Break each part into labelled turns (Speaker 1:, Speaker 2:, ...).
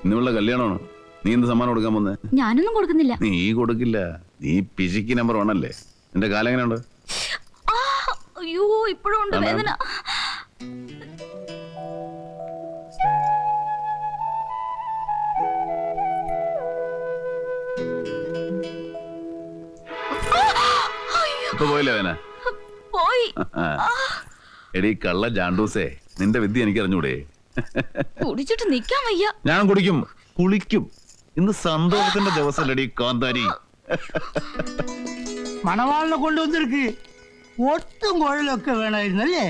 Speaker 1: ഇന്നുള്ള കല്യാണമാണ്. നീ എന്ത് സമ്മാനം കൊടുക്കാൻ പോന്നെ?
Speaker 2: ഞാനൊന്നും കൊടുക്കുന്നില്ല.
Speaker 1: നീ കൊടുക്കില്ല. നീ പിശിക്ക് നമ്പർ 1 അല്ലേ? നിന്റെ കാലം എങ്ങനെയുണ്ട്?
Speaker 2: അയ്യോ ഇപ്പോഴും ഉണ്ട് വേദന.
Speaker 1: ഇപ്പൊ പോയില്ലേ വേന?
Speaker 2: പോയി.
Speaker 1: എടീ കള്ള ജാണ്ടൂസേ, നിന്റെ വിദ്യ എനിക്ക് അറിഞ്ഞൂടെ?
Speaker 2: കുടിച്ചിട്ട് നിക്കാൻ വയ്യ.
Speaker 1: ഞാൻ കുടിക്കും, കുളിക്കും. ഇന്ന് സന്തോഷത്തിന്റെ ദിവസമല്ലടി കാന്താരി.
Speaker 3: മണവാളിനെ കൊണ്ടുവന്നിരിക്ക്. ഒട്ടും കുഴലൊക്കെ വേണമായിരുന്നല്ലേ?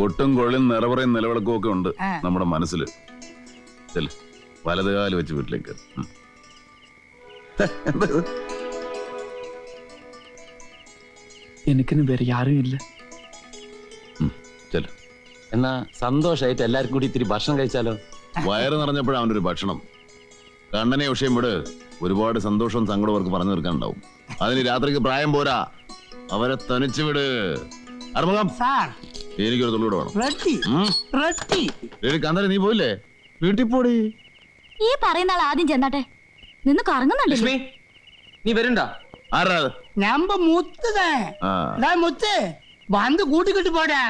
Speaker 1: ഒട്ടും കുഴലും നിറവറയും നിലവിളക്കും ഒക്കെ ഉണ്ട് നമ്മുടെ മനസ്സിൽ. വലതുകാല് വെച്ച് വീട്ടിലേക്ക്.
Speaker 4: എനിക്കിന് വേറെ ആരും ഇല്ല.
Speaker 5: എന്നാ സന്തോഷായിട്ട് എല്ലാവർക്കും കൂടി ഇത്തിരി ഭക്ഷണം കഴിച്ചാലോ?
Speaker 1: വയറ് നിറഞ്ഞപ്പോഴാണ് അവൻ്റെ ഒരു ഭക്ഷണം. കണ്ണനെ വിഷയം വിട്. ഒരുപാട് സന്തോഷവും സങ്കടവും അവർക്ക് പറഞ്ഞു തീർക്കാനുണ്ടാവും. അതിന് രാത്രിക്ക് പ്രായം പോരാ. അവരെ തനിച്ചു വിട്. അറുമുഖം, എനിക്കൊരു തുള്ളിയുടെ വേണം. കാന്താരി നീ പോയില്ലേ? വീട്ടിൽ പോടി.
Speaker 2: ഈ പറയുന്ന ആൾ ആദ്യം ചെന്നാട്ടെ. നിന്ന് കറങ്ങുന്നുണ്ടല്ലേ?
Speaker 5: നീ വരണ്ട.
Speaker 1: ആരാ?
Speaker 3: നമ്പ മുത്ത് വന്ന് കൂട്ടിക്കിട്ട് പോടാ.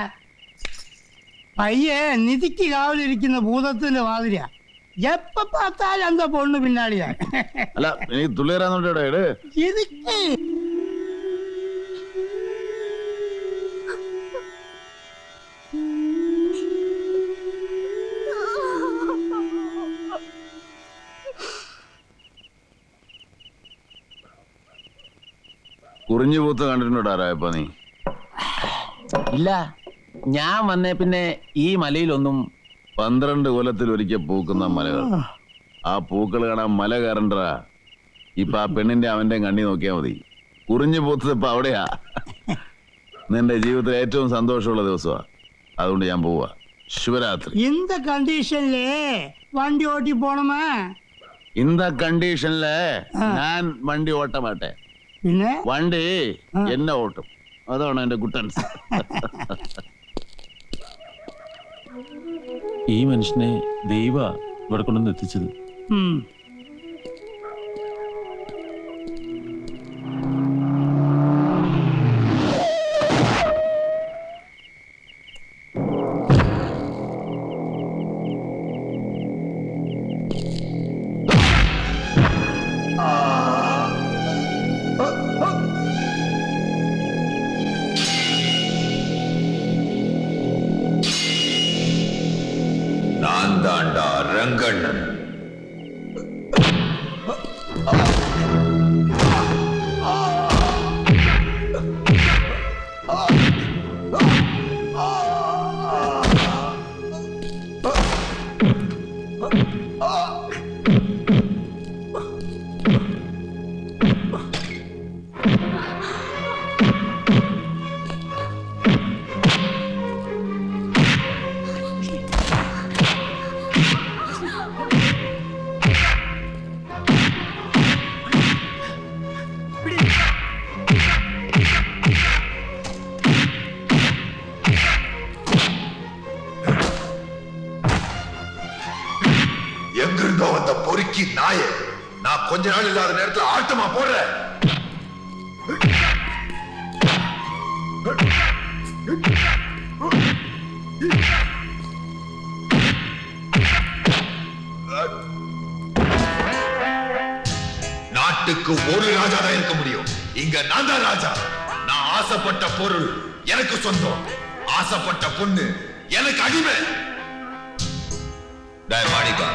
Speaker 3: പയ്യെ നിധിക്ക് കാവലിരിക്കുന്ന ഭൂതത്തിന്റെ മാതിരിയാ. എപ്പ പാത്താലും എന്താ പൊണ്ണു പിന്നാളിയാ.
Speaker 1: അല്ല എനിക്ക് തുള്ളി തരാന്നോട്ടെ. കുറിഞ്ഞു പൂത്ത് കണ്ടിട്ടുണ്ടോ ആരായപ്പ നീ?
Speaker 5: ഇല്ല, ഞാൻ വന്നേ പിന്നെ ഈ മലയിലൊന്നും.
Speaker 1: 12 കൊല്ലത്തിൽ ഒരിക്കൽ പൂക്കുന്ന മലകൾ. ആ പൂക്കൾ കാണാൻ മല കയറണ്ട. ഇപ്പൊ ആ പെണ്ണിന്റെ അവന്റെ കണ്ണി നോക്കിയാ മതി. കുറിഞ്ഞു പൂത്തത് ഇപ്പൊ അവിടെയാ. നിന്റെ ജീവിതത്തിൽ ഏറ്റവും സന്തോഷമുള്ള ദിവസമാ. അതുകൊണ്ട് ഞാൻ പോവാ. ശുഭരാത്രി.
Speaker 3: இந்த கண்டிஷன்ல വണ്ടി ഓട്ടി പോണമാ?
Speaker 1: இந்த കണ്ടീഷനില് ഞാൻ വണ്ടി ഓട്ട മാട്ടെ.
Speaker 3: പിന്നെ
Speaker 1: വണ്ടി എന്നെ ഓട്ടും. അതാണ് എന്റെ ഗുട്ടൻസ്.
Speaker 4: ഈ മനുഷ്യനെ ദൈവ ഇവിടെ കൊണ്ടുവന്ന് എത്തിച്ചത്.
Speaker 6: ரங்கண்ணன். எங்கிருந்தோ வந்த பொறுக்கி நாய, நான் கொஞ்ச நாள் இல்லாத நேரத்தில் ஆட்டமா போடுறேன். நாட்டுக்கு ஒரு ராஜா தான் இருக்க முடியும். இங்க நான் தான் ராஜா. நான் ஆசைப்பட்ட பொருள் எனக்கு சொந்தம். ஆசைப்பட்ட பொண்ணு எனக்கு அடிமை. மாணிக்கா,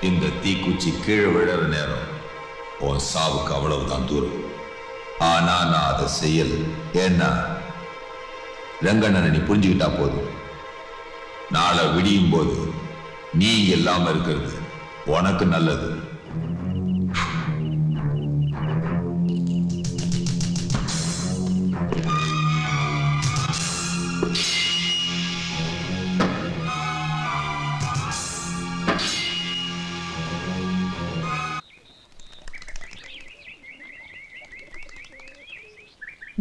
Speaker 6: இந்த தீக்குச்சி கீழே விழற நேரம் உன் சாவுக்கு அவ்வளவுதான் தூரம். ஆனா நான் அதை செய்யல. ஏன்னா ரங்கண்ணனை நீ புரிஞ்சுக்கிட்டா போதும். நாளை விடியும் போது நீ இல்லாம இருக்கிறது உனக்கு நல்லது.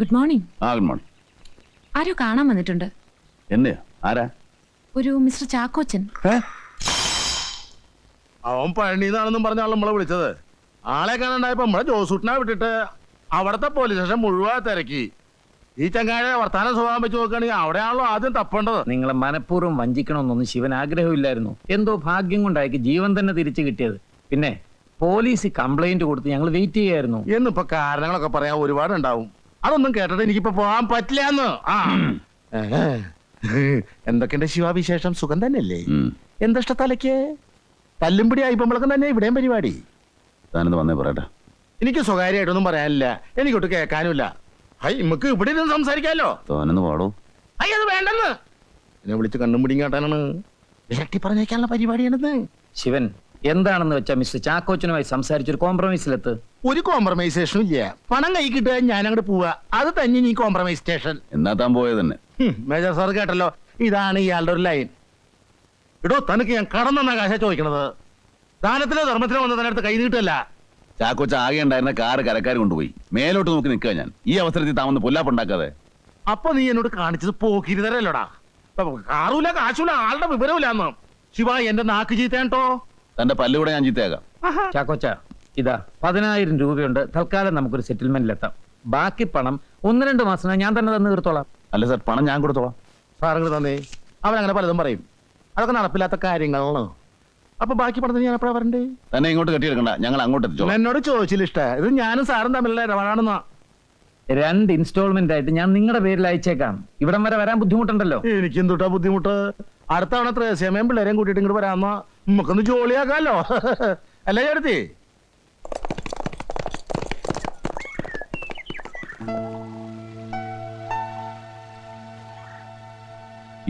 Speaker 7: Good morning.
Speaker 1: ആ ഗുഡ് മോർണിംഗ്.
Speaker 7: ആരോ കാണാൻ വന്നിട്ടുണ്ട്.
Speaker 1: എന്നെയോ? ആരാ?
Speaker 7: ഒരു മിസ്റ്റർ ചാക്കോച്ചൻ.
Speaker 8: അവൻ പഴനിന്നാണെന്നും പറഞ്ഞാൽ നമ്മളെ വിളിച്ചത്. ആളെ കാണാണ്ടായപ്പോ നമ്മളെ ജോസൂട്ടിനെ വിട്ടിട്ട് അവിടത്തെ പോലീസ് സ്റ്റേഷൻ മുഴുവൻ തിരക്കി. ഈ ചങ്ങാഴെ വർത്താനം സ്വഭാവം വെച്ച് നോക്കുകയാണെങ്കിൽ അവിടെയാണല്ലോ ആദ്യം തപ്പേണ്ടത്.
Speaker 9: നിങ്ങളെ മനഃപൂർവ്വം വഞ്ചിക്കണമെന്നൊന്നും ശിവൻ ആഗ്രഹമില്ലായിരുന്നു. എന്തോ ഭാഗ്യം കൊണ്ടായിരിക്കും ജീവൻ തന്നെ തിരിച്ചു കിട്ടിയത്. പിന്നെ പോലീസ് കംപ്ലൈന്റ് കൊടുത്ത് ഞങ്ങൾ വെയിറ്റ് ചെയ്യായിരുന്നു.
Speaker 8: എന്നിപ്പോ കാരണങ്ങളൊക്കെ പറയാൻ ഒരുപാടുണ്ടാവും. അതൊന്നും കേട്ടിട്ട് എനിക്കിപ്പോ പോകാൻ പറ്റില്ലാന്ന്. ആ എന്തൊക്കെയുണ്ട് ശിവാവിശേഷം? സുഖം തന്നെയല്ലേ? എന്താ ഇഷ്ടത്തലയ്ക്ക് തല്ലുംപിടി ആയിപ്പോഴേക്കും തന്നെ ഇവിടെയും പരിപാടി.
Speaker 1: താനെന്ന് വന്നേ പറയട്ടെ.
Speaker 8: എനിക്ക് സ്വകാര്യമായിട്ടൊന്നും പറയാനില്ല, എനിക്കൊട്ട് കേൾക്കാനുമില്ല. ഹൈ നമുക്ക് ഇവിടെ ഇരുന്ന് സംസാരിക്കാമല്ലോ.
Speaker 1: തോനെന്ന് പാടോ?
Speaker 8: ഹൈ അത് വേണ്ടെന്ന്. എന്നെ വിളിച്ച് കണ്ണും പിടിയും കാട്ടാനാണ്, ഇരട്ടി പറഞ്ഞേക്കാനുള്ള പരിപാടിയാണെന്ന്.
Speaker 9: ശിവൻ എന്താണെന്ന് വെച്ചാൽ മിസ്റ്റർ ചാക്കോച്ചനുമായി സംസാരിച്ചൊരു കോംപ്രമൈസിലെത്ത്.
Speaker 8: ഒരു കോംപ്രമൈസേഷനും ഇല്ല. പണം കൈ കിട്ടുക, ഞാൻ അങ്ങോട്ട് പോവാ. അത് തന്നെ നീ കോംപ്രമൈസ് സ്റ്റേഷൻ.
Speaker 1: എന്നാ താൻ പോയത് തന്നെ.
Speaker 8: മേജർ സാർ കേട്ടല്ലോ, ഇതാണ് ഇയാളുടെ ഒരു ലൈൻ. ഇടോ തനിക്ക് ഞാൻ കടന്നെന്ന കാശ ചോദിക്കണത്. ദാനത്തിനോ ധർമ്മത്തിനോ വന്ന് തന്നെ അടുത്ത് കൈ നീട്ടല്ല.
Speaker 1: ചാക്കോച്ച ആകെ ഉണ്ടായിരുന്ന കാറ് കരക്കാർ കൊണ്ടുപോയി. മേലോട്ട് നോക്കി നിൽക്കുക ഞാൻ. ഈ അവസരത്തിൽ താൻ വന്ന് പൊല്ലാപ്പുണ്ടാക്കാതെ.
Speaker 8: അപ്പൊ നീ എന്നോട് കാണിച്ചത് പോക്കിരിതരല്ലോടാ. കാറൂല, കാശൂല, ആളുടെ വിവരമില്ലാന്ന്. ശിവ എന്റെ നാക്ക് ചീത്തേട്ടോ.
Speaker 1: തന്റെ പല്ലുകൂടെ ഞാൻ ചീത്തയാകാം.
Speaker 9: ചാക്കോച്ച ഇതാ 10,000 രൂപയുണ്ട്. തൽക്കാലം നമുക്കൊരു സെറ്റിൽമെന്റിലെത്താം. ബാക്കി പണം 1-2 മാസം ഞാൻ തന്നെ തന്നു തീർത്തോളാം.
Speaker 1: അല്ല സാർ, പണം ഞാൻ കൊടുത്തോളാം.
Speaker 8: സാറങ്ങൾ തന്നേ. അവനങ്ങനെ പലതും പറയും, അതൊക്കെ നടപ്പില്ലാത്ത കാര്യങ്ങളാണ്. അപ്പൊ ബാക്കി പണത്തിന് ഞാൻ എപ്പോഴാ വരണ്ടേ?
Speaker 1: തന്നെ ഇങ്ങോട്ട് കെട്ടിയെടുക്കണ്ട, ഞങ്ങൾ അങ്ങോട്ട് എത്തിച്ചോളാം.
Speaker 8: എന്നോട് ചോദിച്ചില്ല ഇഷ്ട. ഇത് ഞാനും സാറും തമ്മിലുള്ള ഇടപാടാണെന്നാ.
Speaker 9: 2 ഇൻസ്റ്റാൾമെന്റ് ആയിട്ട് ഞാൻ നിങ്ങളുടെ പേരിൽ അയച്ചേക്കാം. ഇവിടം വരെ വരാൻ ബുദ്ധിമുട്ടുണ്ടല്ലോ.
Speaker 8: എനിക്ക് എന്തുട്ടാ ബുദ്ധിമുട്ട്? അടുത്ത തവണ ത്രേസ്യമയും പിള്ളേരെയും കൂട്ടിയിട്ട് ഇങ്ങോട്ട് വരാമെന്നാ. നമുക്കൊന്ന് ജോളിയാക്കാലോ. അല്ലേ ചേട്ടത്തി?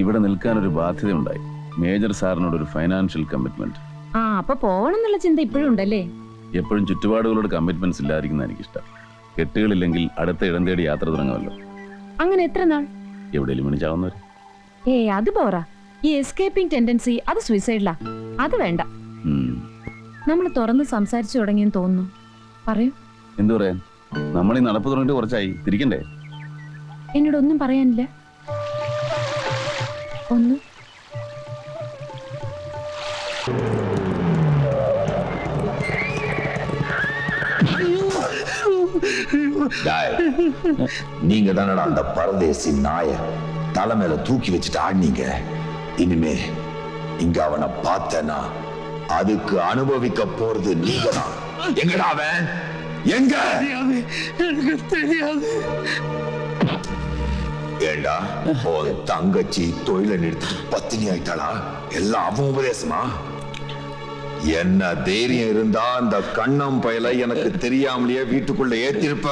Speaker 1: ഇവിടെ നിൽക്കാനൊരു ബാധ്യതയുണ്ടായി. മേജർ സാറിനോട് ഒരു ഫൈനാൻഷ്യൽ കമ്മിറ്റ്മെന്റ്.
Speaker 7: ആ അപ്പൊ പോകണം എന്നുള്ള ചിന്ത ഇപ്പോഴും ഉണ്ടല്ലേ?
Speaker 1: എപ്പോഴും ചുറ്റുപാടുകളോട് കമ്മിറ്റ്മെന്റ്സ് ഇല്ലാതിരിക്കുന്ന എനിക്കിഷ്ടം. കെട്ടുകളില്ലെങ്കിൽ അടുത്ത ഇടം തേടി യാത്ര തുടങ്ങുമല്ലോ.
Speaker 7: അങ്ങനെ എത്ര നാൾ?
Speaker 1: എവിടെയെങ്കിലും വിളിച്ചാവുന്നവർ.
Speaker 7: അത് പോരാ. ഈ എസ്കേപ്പിംഗ് ടെൻഡൻസി അത് സൂയിസൈഡിലാ. അത് വേണ്ട. നമ്മൾ തുറന്ന് സംസാരിച്ചു തുടങ്ങിയെന്ന് തോന്നുന്നു. പറയൂ.
Speaker 1: എന്തു പറയാൻ? നമ്മൾ ഈ നടപ്പ് തുടങ്ങിയിട്ട് കുറച്ചായി. തിരിക്കണ്ടേ?
Speaker 7: എന്നോടൊന്നും പറയാനില്ല? ഒന്നും
Speaker 6: நீங்க தானடா அந்த பரதேசி நாய தலைமையில தூக்கி வச்சுட்டு ஆடினீங்க. இனிமே இங்க அவனை பார்த்தனா அதுக்கு அனுபவிக்க போறது நீங்க தான். எங்கடா அவன்? எங்க?
Speaker 3: எனக்கு தெரியாது.
Speaker 6: ஏண்டா உன் தங்கச்சி தொழில நிறுத்தி பத்தினி ஆயிட்டாளா? எல்லாம் அவன் உபதேசமா? என்ன தைரியம் இருந்தா அந்த கண்ணம் பயல எனக்கு தெரியாமலேயே வீட்டுக்குள்ள ஏத்திருப்ப.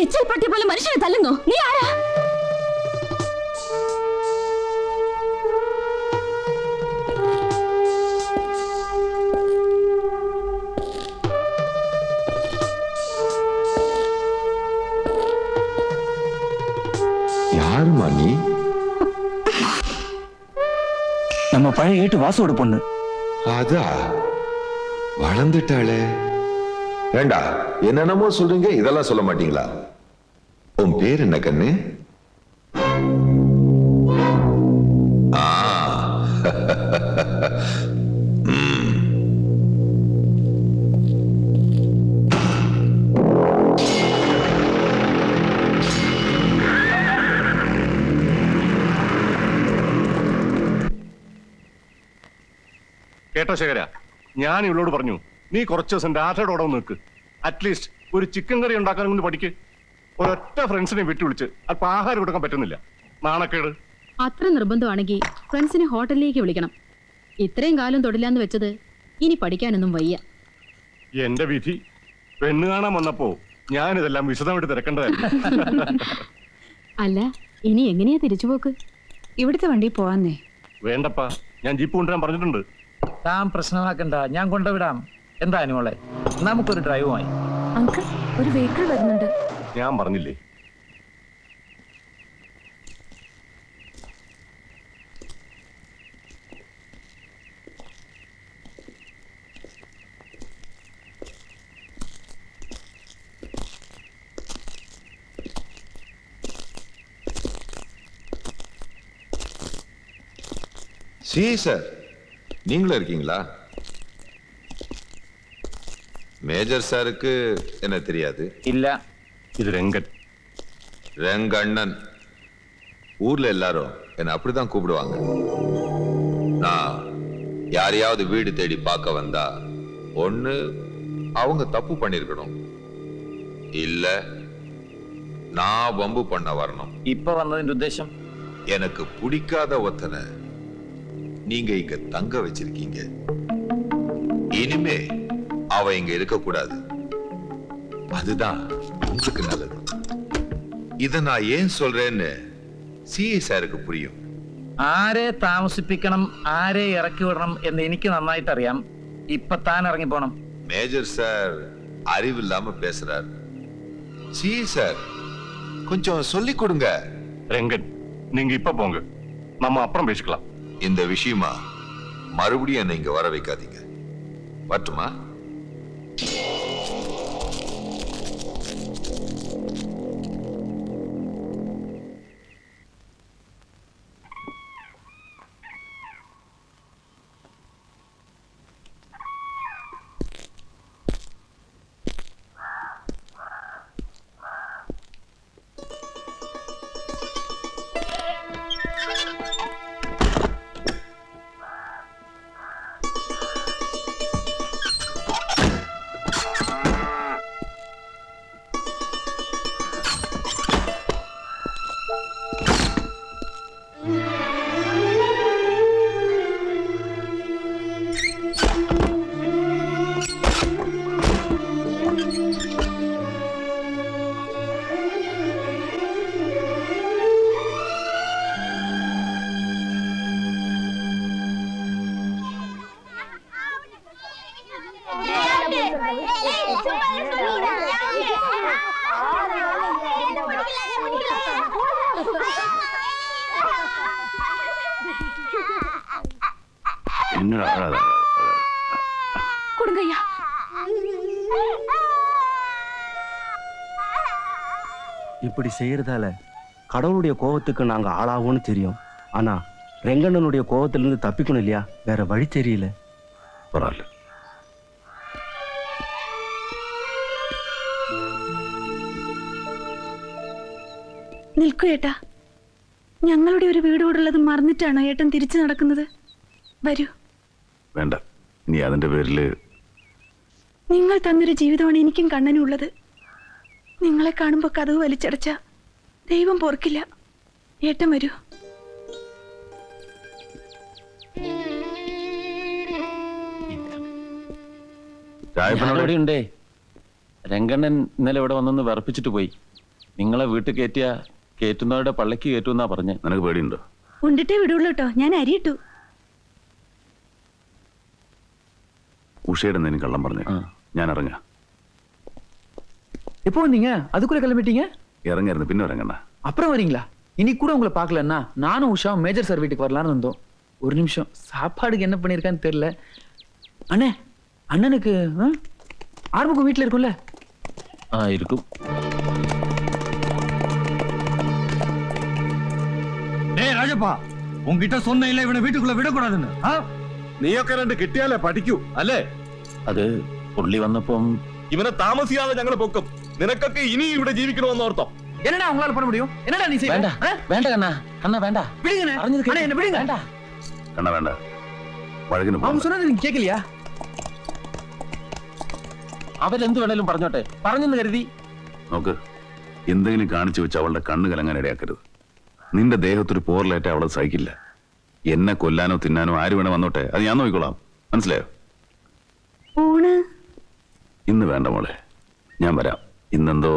Speaker 2: എച്ചിൽ പട്ടി പോലെ മനുഷ്യനെ തല്ലുന്നു. നീ ആരാ?
Speaker 6: யாருமா நீ?
Speaker 4: நம்ம பழைய ஏட்டு வாசோட பொண்ணு.
Speaker 6: அதா வளர்ந்துட்டாளே. ஏண்டா என்னென்னமோ சொல்றீங்க, இதெல்லாம் சொல்ல மாட்டீங்களா? உன் பேர் என்ன கண்ணு? ஆ
Speaker 8: കേട്ടോ ശേഖര, ഞാൻ ഇവളോട് പറഞ്ഞു നീ കുറച്ച് ദിവസം രാധയുടെ കൂടെ നിൽക്ക്. അറ്റ്ലീസ്റ്റ് ഒരു ചിക്കൻ കറി ഉണ്ടാക്കാൻ കൊണ്ട് പഠിക്ക്. ഒരൊറ്റ ഫ്രണ്ട്സിനെ വിട്ടുവിളിച്ച് അല്പം ആഹാരം കൊടുക്കാൻ പറ്റുന്നില്ല. നാണക്കേട്.
Speaker 10: അത്ര നിർബന്ധമാണെങ്കിൽ ഫ്രണ്ട്സിനെ ഹോട്ടലിലേക്ക് വിളിക്കണം. ഇത്രയും കാലം തൊടില്ലാന്ന് വെച്ചത് ഇനി പഠിക്കാനൊന്നും വയ്യ.
Speaker 8: എന്റെ വിധി. പെണ്ണ് കാണാൻ വന്നപ്പോ ഞാനിതെല്ലാം വിശദമായിട്ട് തിരക്കേണ്ടതായിരുന്നു.
Speaker 10: അല്ല ഇനി എങ്ങനെയാ തിരിച്ചുപോക്ക്?
Speaker 7: ഇവിടുത്തെ വണ്ടി പോവാന്നേ.
Speaker 8: വേണ്ടപ്പാ, ഞാൻ ജീപ്പ് കൊണ്ടുവരാൻ പറഞ്ഞിട്ടുണ്ട്.
Speaker 9: താൻ പ്രശ്നമാക്കണ്ട, ഞാൻ കൊണ്ടുവിടാം. എന്താ അനുമോളെ, നമുക്കൊരു ഡ്രൈവുമായി.
Speaker 7: അങ്കിൾ, ഒരു വെഹിക്കിൾ വരുന്നുണ്ട്.
Speaker 8: ഞാൻ പറഞ്ഞില്ലേ?
Speaker 6: சி சார், நீங்களும் இருக்கீங்களா? மேஜர் சாருக்கு என்ன தெரியாது?
Speaker 9: ഇല്ല.
Speaker 4: இது ரெங்கன்.
Speaker 6: ரெங்கண்ணன். ஊர்ல எல்லாரும் என்ன அப்படிதான் கூப்பிடுவாங்க. நான் யாரையாவது வீடு தேடி பார்க்க வந்தா ஒண்ணு அவங்க தப்பு பண்ணிருக்கணும், இல்ல நான் வம்பு பண்ண வரணும்.
Speaker 9: ഇപ്പൊ വന്നതിന്റെ ഉദ്ദേശം?
Speaker 6: எனக்கு பிடிக்காத ஒருத்தனை நீங்க இங்க தங்க வச்சிருக்கீங்க. இனிமே அவ இங்க இருக்க கூடாது. அதுதான் உங்களுக்கு நல்லது. இத நான் ஏன் சொல்றேன்னு சிஐ சாருக்கு புரியும்.
Speaker 9: ആരെ താമസിപ്പിക്കണം, ആരെ ഇറക്കി വിടണം എന്ന് എനിക്ക് നന്നായിട്ട് അറിയാം. ഇപ്പൊ താൻ ഇറങ്ങി പോണം.
Speaker 6: மேஜர் சார் அறிவில்லாம பேசுறார். சிஐ சார் கொஞ்சம் சொல்லிக் கொடுங்க.
Speaker 4: ரெங்கன், நீங்க இப்ப போங்க, நம்ம அப்புறம் பேசிக்கலாம்.
Speaker 6: இந்த விஷயமா மறுபடியும் என்னை இங்க வர வைக்காதீங்க. வரட்டுமா?
Speaker 4: என்னடா அழாத.
Speaker 2: கொடுங்க ஐயா.
Speaker 11: இப்படி செய்யறதால கடவுளுடைய கோபத்துக்கு நாங்க ஆளாவோன்னு தெரியும். ஆனா ரெங்கண்ணனுடைய கோபத்திலிருந்து தப்பிக்கணும் இல்லையா? வேற வழி தெரியல.
Speaker 4: பரவாயில்ல.
Speaker 10: നിൽക്കൂ ഏട്ടാ. ഞങ്ങളുടെ ഒരു വീട് കൂടുള്ളത് മറന്നിട്ടാണോ ഏട്ടൻ തിരിച്ചു നടക്കുന്നത്? വരൂ.
Speaker 4: വേണ്ട, നീ അതിന്റെ പേരില്.
Speaker 10: നിങ്ങൾ തന്നൊരു ജീവിതമാണ് എനിക്കും കണ്ണനും ഉള്ളത്. നിങ്ങളെ കാണുമ്പോ കതവ് വലിച്ചടച്ച ദൈവം പൊറുക്കില്ല. ഏട്ടൻ വരൂ.
Speaker 5: ഇവിടെ ഉണ്ടേ. രംഗണ്ണൻ ഇന്നലെ ഇവിടെ വന്നൊന്ന് വിറപ്പിച്ചിട്ട് പോയി. നിങ്ങളെ വീട്ടിൽ കയറ്റിയ കയറ്റുന്നവരുടെ പള്ളിക്ക് കയറ്റുമെന്നാ പറഞ്ഞ്.
Speaker 4: നിനക്ക് പേടിയുണ്ടോ?
Speaker 10: ഉണ്ടിട്ടേ വിടുള്ളൂ കേട്ടോ. ഞാൻ അരിയിട്ടു.
Speaker 4: உஷையிட நீ கள்ளம் പറഞ്ഞേ. ഞാൻ ഇറങ്ങ.
Speaker 11: எப்போ வந்தீங்க? அதுக்குள்ள கிளம்பிட்டீங்க?
Speaker 4: இறங்கிருந்து பின்ன இறங்கண்ணா.
Speaker 11: அப்புறம் வரீங்களா? இன்னைக்கு கூட உங்களை பார்க்கலன்னா நானும் உஷாவும் மேஜர் சார் வீட்டுக்கு வரலான்னு இருந்தோம். ஒரு நிமிஷம், சாப்பாடுக்கு என்ன பண்ணிருக்கான்னு தெரியல. அண்ணே, அண்ணனுக்கு ஆறுமுகம் வீட்டுல இருக்கும்ல?
Speaker 5: இருக்கும்.
Speaker 8: டேய் ராஜப்பா, உன்கிட்ட சொன்ன இல்ல இவனை வீட்டுக்குள்ள விடக்கூடாதுன்னு. നീയൊക്കെ രണ്ട് കിട്ടിയാലേ പഠിക്കൂ അല്ലേ?
Speaker 5: അത് പുള്ളി വന്നപ്പം
Speaker 8: ഇവനെ താമസിയാതെ ഞങ്ങൾ പൊക്കും. നിനക്കൊക്കെ ഇനി ഇവിടെ ജീവിക്കണമെന്ന് ഓർത്തോ?
Speaker 11: என்னடா உங்களால பண்ண முடியும்? என்னடா நீ செய்ய?
Speaker 5: വേണ്ട വേണ്ട കണ്ണാ, കണ്ണാ വേണ്ട.
Speaker 11: விடுங்கண்ணே.
Speaker 5: അറിഞ്ഞത്
Speaker 11: அண்ணே, என்ன விடுங்க.
Speaker 5: വേണ്ട.
Speaker 4: கண்ணா வேண்ட. വഴകിന്
Speaker 11: அவங்க சொன்னது நீங்க கேட்கலையா?
Speaker 5: അവരെന്ത് വേണേലും പറഞ്ഞോട്ടെ, പറഞ്ഞെന്ന് കരുതി.
Speaker 4: നോക്ക്, എന്തെങ്കിലും കാണിച്ചു വെച്ച് അവളുടെ കണ്ണ് കലങ്ങാൻ ഇടയാക്കരുത്. നിന്റെ ദേഹത്തൊരു പോറലേറ്റ അവളെ സഹിക്കില്ല. എന്നെ കൊല്ലാനോ തിന്നാനോ ആര് വേണേ വന്നോട്ടെ, അത് ഞാൻ നോക്കിക്കോളാം. മനസ്സിലായോ?
Speaker 10: ഊണ്
Speaker 4: ഇന്ന് വേണ്ട മോളെ, ഞാൻ വരാം. ഇന്നെന്തോ